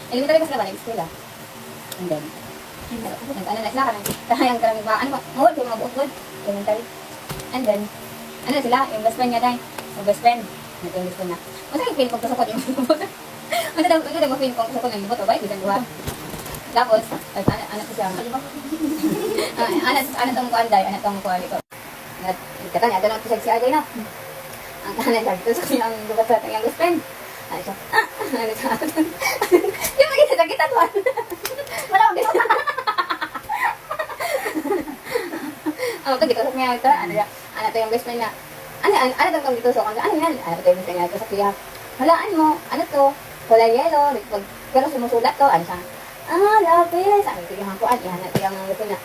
elementary pa sila ba, nag-school ah. And then, nag-ano na sila, karang ba, ano ba, mawag ko mga buod, elementary. And then, ano sila, yung best friend niya dahil, yung best friend, ito yung best friend na. Masakit feel kong tusukot yung buto. Ano daw feel kong tusukot yung buto, ba? Bisan buhat. Tapos, anak ko siya, anak tong kuanday, anak tong kuwali ko. Katanya, ito lang ito si Arday na. Ang kanan siya, tusok niya ang bukat sa yung best friend. Ano siya, ano siya, yung magiging sakit at one. Wala akong dito. Ito, gitusok niya ito, ano to yung best friend na, ano tong gitusok, ano yan, ano to yung best friend niya, tusok siya. Halaan mo, ano to, kulay yellow, pero sumusulat to, ano siya, lapis, sabi ko yung hangkuan, ihanap ko yung gusto niya,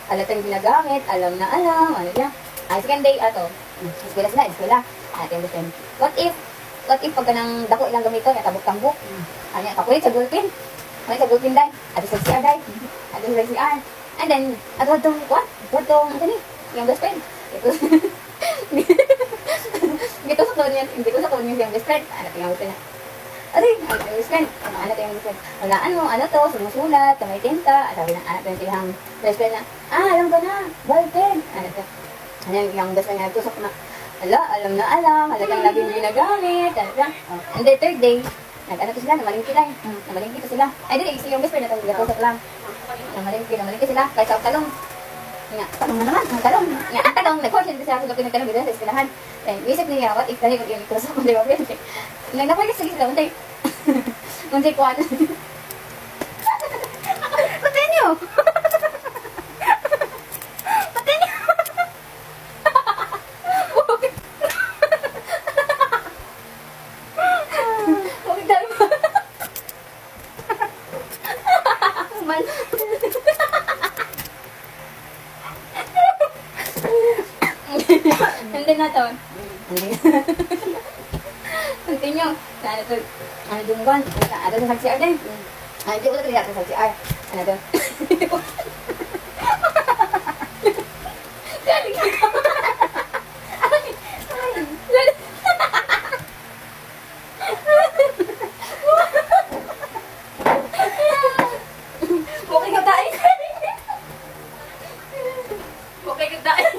alatang ginagamit, alam na alam, ano niya, second day, eskwela sila, yung best friend. What if pagka nang dako ilang gamito, niya tabok-tambok, ano niya, kakulit sa gulpin dahil, ato sa CR dahil, and then, ato itong, yung best friend, Dito sa tuwan niya yung best friend. Ano to yung best friend? Yung best friend. Ano to yung best friend? Ano to, sumusulat, may tinta. Sabi ng anak yung silang best friend na, alam ko na, ballpen. Ano to? Ano yung best friend niya, tusok na, alam na alam, halatang laging ginagamit. Ano to? And the third day, nag-ano to sila, namalingki lang. Namalingki to sila. Ay, di, yung best friend na itong tusok lang. Namalingki sila, kahit sa talong. Nga, talong na naman, ang talong. Nga, ang talong, nag-force din siya sa lupin ng talong dito sa eskwelahan. Isip niya, what if dahil yung tusok ko, di ba? Nagnapoy kasi sila, untay. Untay kuwan. Patay niyo! Patay niyo! Huwag dahil mo. Man. Hindi na to. Continue. Ano to? Ano dunggan? Ano to sa CR din? Hindi ko na sa CR. Ano to? Okay ka tayo. Okay ka tayo.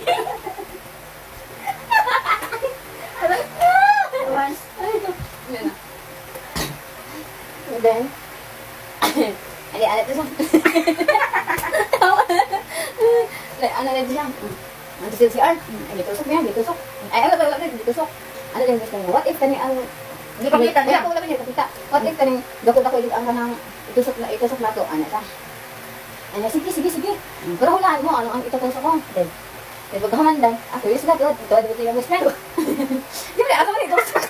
Then, ano to siya? Ano na siya? Ano to CR? Ay, ditusok niya, ditusok. Ay, ditusok. Ano din gusto mo? What if kani ang... Hindi pa kita, hindi ako lang niya kapita. What if kani, dako-dako yung ang kanang itusok na to, ano siya? Ano, sige. Pero hulaan mo, ano ang itutusok ko? Then, pagkaman dahil, ako yung sila, ito yung best friend ko. Di ba, ako man itusok.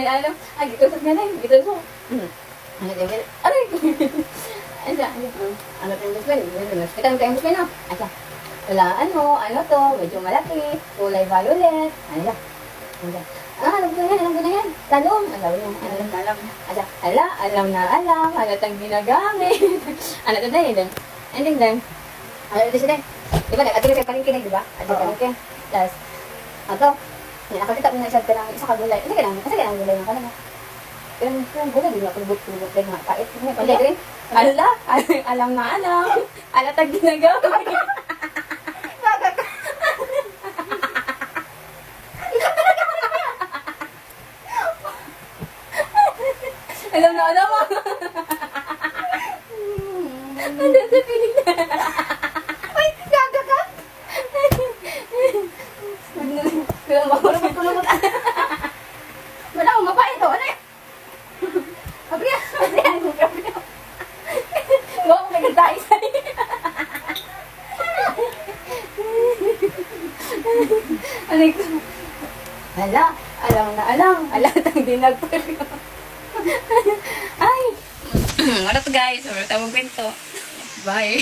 Alam, gitusok niya na yun, gitusok. Ano din, aray! Ano din best friend? Kita mo tayong best friend, no? Asa, walaan mo, ano to, medyo malaki, kulay violet, ano siya? Alam ko na yan, talong. Alam niya, talong. Asa, alam na alam, halatang ginagamit. Ano to dahil, and then, ano ito siya din? Diba, nag-ating kayo palingkin, diba? Ating palingkin. Tapos, ato, nakakita ko na siya ng isa kagulay. Kasi kailangan gulay ng kanila. Pero yung gulay, di ba? Kulubot lang mga pait. Hindi rin. Alam na alam. Alatag ginagawa. Alam na alam mo. Ano sa piling na? Ay, gaga ka? Pero makulubot. Wala akong mapa ito. Ano yun? Abriya. Huwag akong nagkatay sa'yo. Ano ko? Alam na alam. Alatang dinagpag. Ay! What up guys? Tawag kwento. Bye!